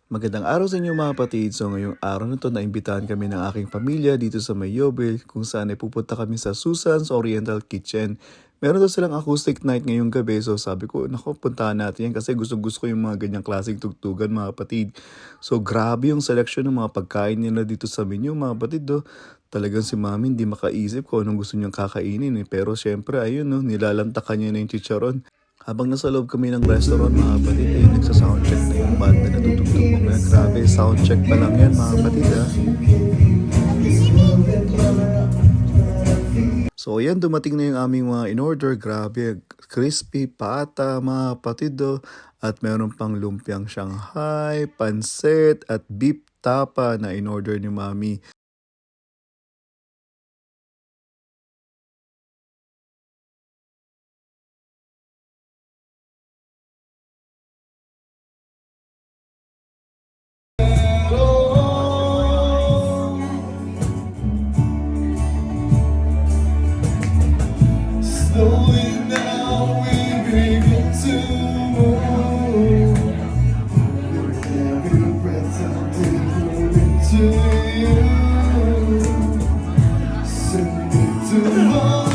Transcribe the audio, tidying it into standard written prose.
Magandang araw sa inyo mga kapatid. So ngayong araw na to naimbitahan kami ng aking pamilya dito sa Mayobel kung saan ay pupunta kami sa Susan's Oriental Kitchen. Meron daw silang acoustic night ngayong gabi. So sabi ko, nako, puntahan natin yan kasi gusto ko yung mga ganyang klaseng tugtugan mga kapatid. So grabe yung selection ng mga pagkain nila dito sa menu mga kapatid do. Talagang si mami hindi makaisip ko anong gusto niyang kakainin eh. Pero syempre ayun no, nilalantakan niya na yung chicharon. Habang nasa loob kami ng restaurant mga kapatid, eh, nagsa-soundcheck na yung band na natutugtog mamaya. Grabe, soundcheck pa lang yan mga kapatid ha. So ayan, dumating na yung aming mga in-order. Grabe, crispy pata mga kapatid do. At meron pang lumpiang Shanghai, pansit at beef tapa na in-order ni mami. Slowly now we begin to move. With every breath I'm deeper into you. Send me to